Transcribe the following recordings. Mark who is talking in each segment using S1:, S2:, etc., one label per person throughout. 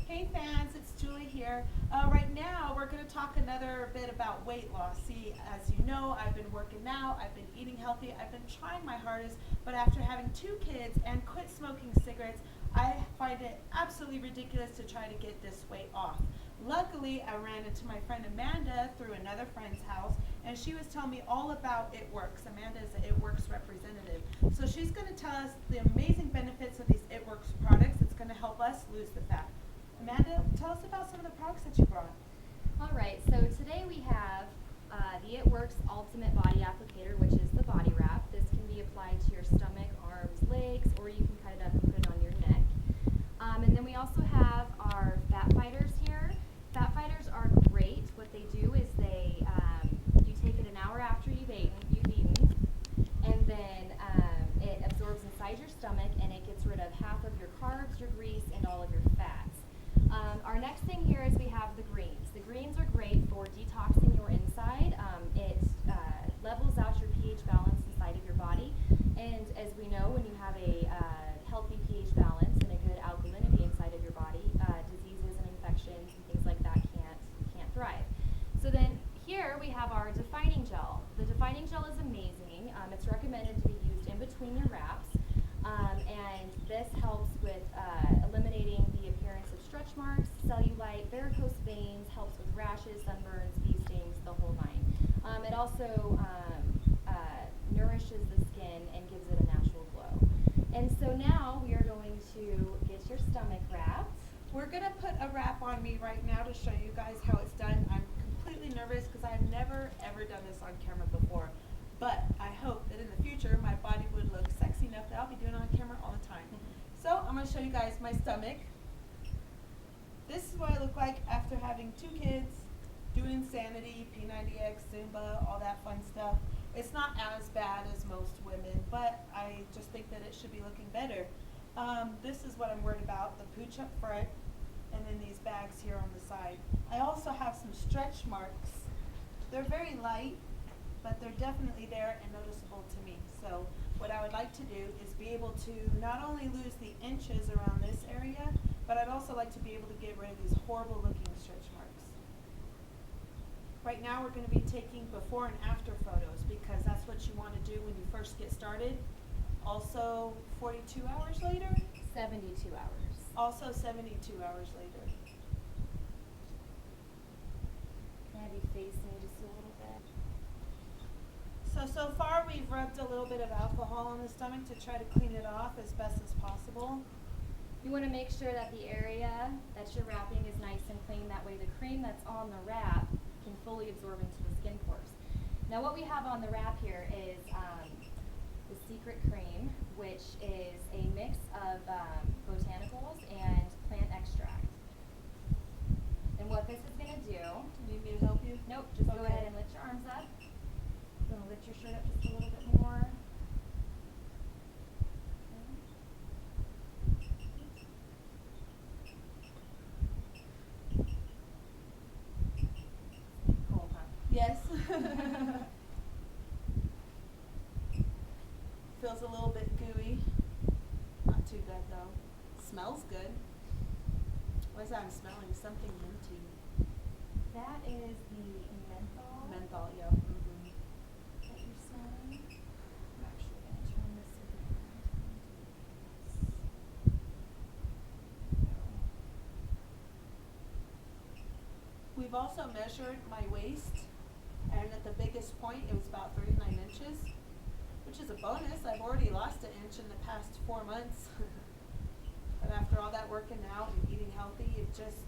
S1: Hey fans, it's Julie here. Right now we're going to talk another bit about weight loss. See, as you know, I've been working out, I've been eating healthy, I've been trying my hardest, but after having 2 kids and quit smoking cigarettes, I find it absolutely ridiculous to try to get this weight off. Luckily, I ran into my friend Amanda through another friend's house, and she was telling me all about It Works. Amanda is an It Works representative. So she's going to tell us the amazing benefits of these It Works products. It's going to help us lose the fat. Amanda, tell us about some of the products that you brought.
S2: All right, so today we have the It Works Ultimate Body Applicator, which is the body wrap. This can be applied to your stomach, arms, legs, or you can cut it up and put it on your neck. And then we also have our fat fighters here. Fat fighters are great. What they do is you take it an hour after you've eaten, and then it absorbs inside your stomach, and it gets rid of half of your carbs, your grease, and all of your fats. Our next thing here is we have the greens. The greens are great for detoxing your inside. It levels out your pH balance inside of your body. And as we know, when you have a healthy pH balance and a good alkalinity inside of your body, diseases and infections and things like that can't thrive. So then here we have our defining gel. The defining gel is amazing. It's recommended to be used in between your wraps. And this helps with eliminating the appearance of stretch marks, cellulite, varicose veins, helps with rashes, sunburns, bee stings, the whole nine. It also nourishes the skin and gives it a natural glow. And so now we are going to get your stomach wrapped.
S1: We're going to put a wrap on me right now to show you guys how it's done. I'm completely nervous because I've never ever done this on camera before. But I hope that in the future my body would look sexy enough that I'll be doing it on camera all the time. So I'm going to show you guys my stomach. This is what I look like after having 2 kids, doing insanity, P90X, Zumba, all that fun stuff. It's not as bad as most women, but I just think that it should be looking better. This is what I'm worried about, the pooch up front, and then these bags here on the side. I also have some stretch marks. They're very light, but they're definitely there and noticeable to me. So what I would like to do is be able to not only lose the inches around this area, but I'd also like to be able to get rid of these horrible looking stretch marks. Right now we're going to be taking before and after photos because that's what you want to do when you first get started. Also 42 hours later.
S2: 72 hours.
S1: Also 72 hours later.
S2: Can I be facing just a little bit?
S1: So far we've rubbed a little bit of alcohol on the stomach to try to clean it off as best as possible.
S2: You want to make sure that the area that you're wrapping is nice and clean. That way the cream that's on the wrap can fully absorb into the skin pores. Now what we have on the wrap here is the Secret Cream, which is a mix of botanicals and plant extract. And what this is going to do...
S1: Do you need me to help you?
S2: Nope, just go ahead and lift your arms up. You're going to lift your shirt up just a little bit more. Cool, huh?
S1: Yes. Feels a little bit gooey. Not too good though. Smells good. What is that I'm smelling? Something minty.
S2: That is the menthol.
S1: Menthol, yeah.
S2: That you're smelling. I'm actually going to turn this around.
S1: We've also measured my waist, and at the biggest point it was about 39 inches, which is a bonus. I've already lost an inch in the past 4 months. But after all that working out and eating healthy, it just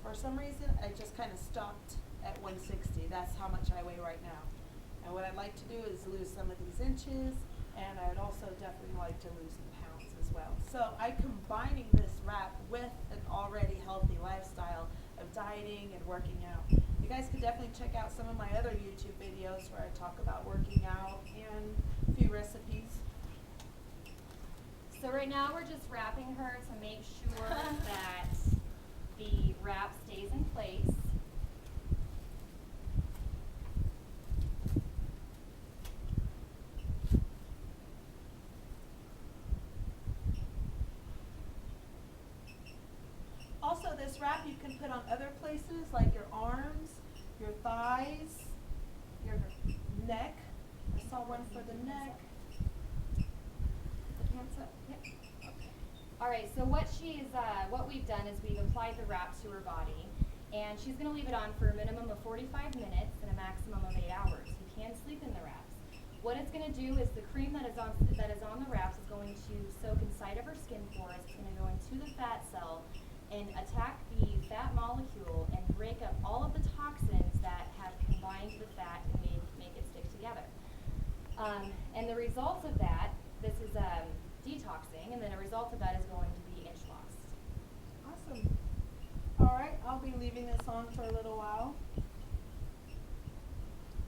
S1: for some reason, I just kind of stopped at 160. That's how much I weigh right now. And what I'd like to do is lose some of these inches, and I would also definitely like to lose some pounds as well. So I'm combining this wrap with an already healthy lifestyle of dieting and working out. You guys could definitely check out some of my other YouTube videos where I talk about working out and a few recipes.
S2: So right now we're just wrapping her to make sure that the wrap stays in place.
S1: this wrap you can put on other places like your arms, your thighs, your neck. I saw one for the neck. The hands up.
S2: Yep. All right, so what we've done is we've applied the wrap to her body, and she's going to leave it on for a minimum of 45 minutes and a maximum of 8 hours. You can sleep in the wraps. What it's going to do is the cream that is on the wraps is going to soak inside of her skin pores. It's going to go into the fat cell and attack the fat molecule and break up all of the toxins that have combined the fat and make it stick together. And the results of that, this is detoxing, and then a result of that is going to be inch loss.
S1: Awesome. All right, I'll be leaving this on for a little while.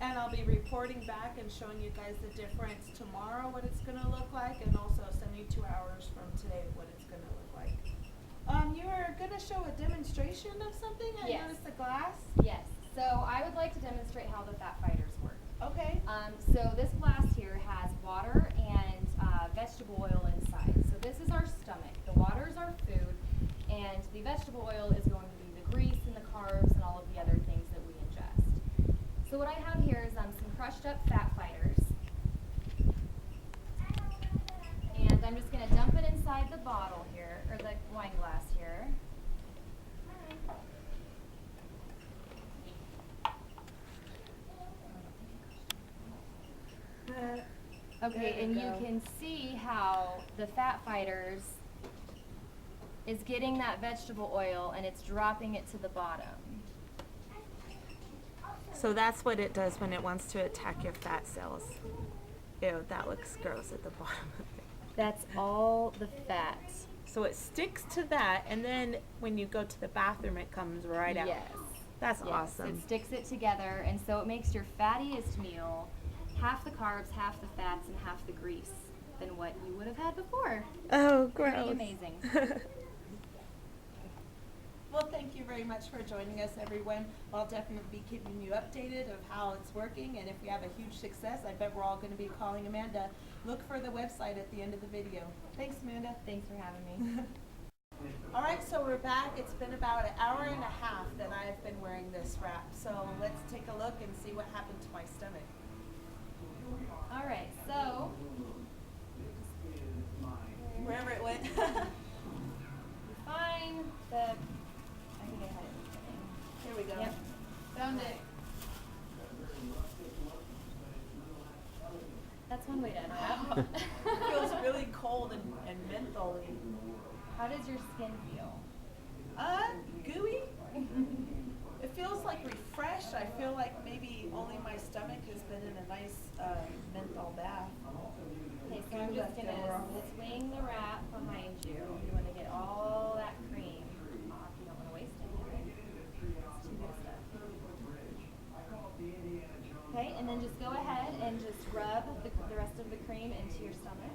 S1: And I'll be reporting back and showing you guys the difference tomorrow, what it's going to look like, and also 72 hours from today, what it's going to look like. You were going to show a demonstration of something? I
S2: Yes.
S1: noticed the glass.
S2: Yes. So I would like to demonstrate how the fat fighters work.
S1: Okay.
S2: So this glass here has water and vegetable oil inside. So this is our stomach. The water is our food, and the vegetable oil is going to be the grease and the carbs and all of the other things that we ingest. So what I have here is some crushed up fat fighters. And I'm just going to dump it inside the bottle here, or the wine glass here. Okay, and you can see how the fat fighters is getting that vegetable oil and it's dropping it to the bottom.
S1: So that's what it does when it wants to attack your fat cells. Ew, that looks gross at the bottom of it.
S2: That's all the fat.
S1: So it sticks to that, and then when you go to the bathroom, it comes right out.
S2: Yes.
S1: That's
S2: Yes,
S1: awesome.
S2: it sticks it together, and so it makes your fattiest meal half the carbs, half the fats, and half the grease than what you would have had before.
S1: Oh,
S2: Pretty
S1: gross.
S2: amazing.
S1: Well, thank you very much for joining us, everyone. I'll definitely be keeping you updated of how it's working, and if we have a huge success, I bet we're all going to be calling Amanda. Look for the website at the end of the video. Thanks, Amanda.
S2: Thanks for having me.
S1: All right, so we're back. It's been about an hour and a half that I've been wearing this wrap. So let's take a look and see what happened to my stomach.
S2: All right, so
S1: Wherever it went.
S2: find the, I think I had it in the beginning.
S1: Here we go.
S2: Yep.
S1: Found it.
S2: That's one way to unwrap.
S1: It feels really cold and mentholy.
S2: How does your skin feel?
S1: Gooey. It feels like refreshed. I feel like maybe only my stomach has been in a nice menthol bath.
S2: Okay, so I'm just going to swing the wrap behind you. You want to get all that cream off. You don't want to waste any of it. It's too good stuff. Okay, and then just go ahead and just rub the rest of the cream into your stomach.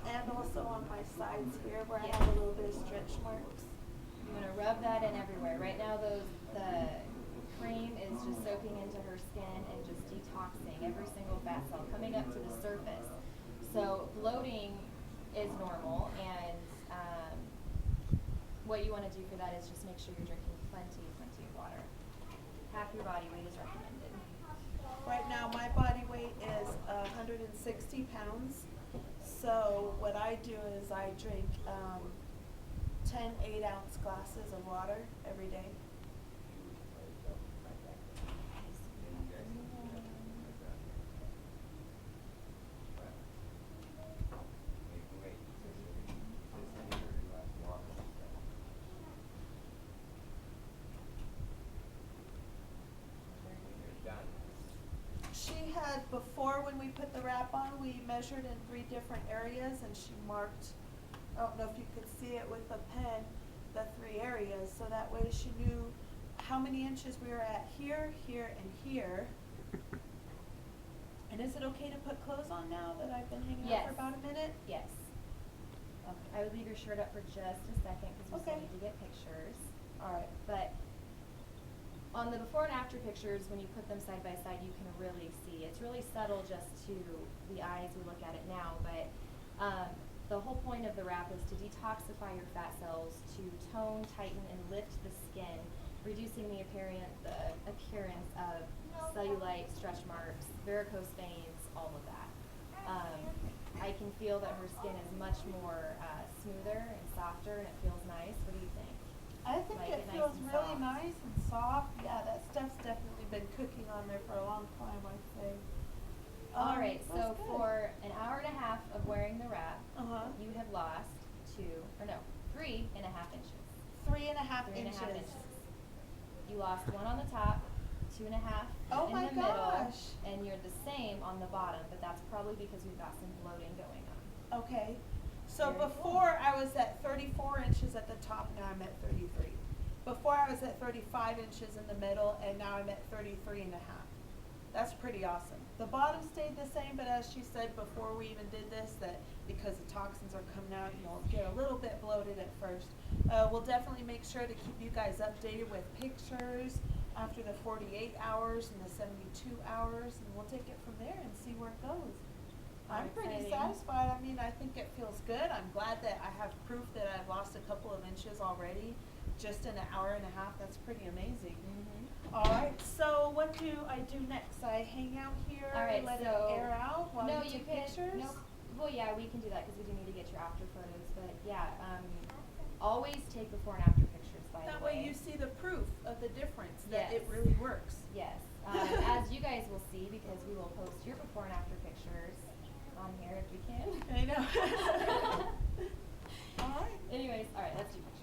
S1: And also on my sides here where
S2: Yeah.
S1: I have a little bit of stretch marks.
S2: You want to rub that in everywhere. Right now, the cream is just soaking into her skin and just detoxing every single fat cell coming up to the surface. So bloating is normal, and what you want to do for that is just make sure you're drinking plenty of water. Half your body weight is recommended.
S1: Right now my body weight is 160 pounds. So what I do is I drink 10 8-ounce glasses of water every day. She had, before when we put the wrap on, we measured in 3 different areas and she marked, I don't know if you could see it with a pen, the 3 areas, so that way she knew how many inches we were at here, here, and here. And is it okay to put clothes on now that I've been hanging out for
S2: Yes.
S1: about a minute?
S2: Yes.
S1: Okay.
S2: I would leave your shirt up for just a second because we still
S1: Okay.
S2: need to get pictures.
S1: All right.
S2: But on the before and after pictures, when you put them side by side, you can really see. It's really subtle just to the eyes who look at it now, but The whole point of the wrap is to detoxify your fat cells, to tone, tighten, and lift the skin, reducing the appearance of cellulite, stretch marks, varicose veins, all of that. I can feel that her skin is much more smoother and softer, and it feels nice. What do you think?
S1: I think
S2: Like
S1: it
S2: it nice
S1: feels
S2: and
S1: really
S2: soft.
S1: nice and soft. Yeah, that stuff's definitely been cooking on there for a long time, I'd say.
S2: All right,
S1: That's
S2: so
S1: good.
S2: for an hour and a half of wearing the wrap,
S1: Uh-huh.
S2: you have lost 3.5 inches.
S1: 3.5
S2: 3.5
S1: inches.
S2: inches. You lost 1 on the top, 2.5
S1: Oh
S2: in
S1: my
S2: the middle,
S1: gosh.
S2: and you're the same on the bottom, but that's probably because we've got some bloating going on.
S1: Okay. So
S2: Very cool.
S1: before I was at 34 inches at the top, now I'm at 33. Before I was at 35 inches in the middle, and now I'm at 33.5. That's pretty awesome. The bottom stayed the same, but as she said before we even did this, that because the toxins are coming out, you'll get a little bit bloated at first. We'll definitely make sure to keep you guys updated with pictures after the 48 hours and the 72 hours, and we'll take it from there and see where it goes. I'm pretty
S2: Exciting.
S1: satisfied. I mean, I think it feels good. I'm glad that I have proof that I've lost a couple of inches already, just in an hour and a half. That's pretty amazing. All right, so what do I do next? I hang out here,
S2: All right,
S1: let
S2: so
S1: it air out while
S2: no,
S1: you take
S2: can.
S1: pictures?
S2: No, well, yeah, we can do that because we do need to get your after photos. But yeah, always take before and after pictures. By
S1: That
S2: the
S1: way
S2: way,
S1: you see the proof of the difference, that it
S2: Yes.
S1: really works.
S2: Yes, as you guys will see, because we will post your before and after pictures on here if we can.
S1: I know. All right.
S2: Anyways, all right, let's do pictures.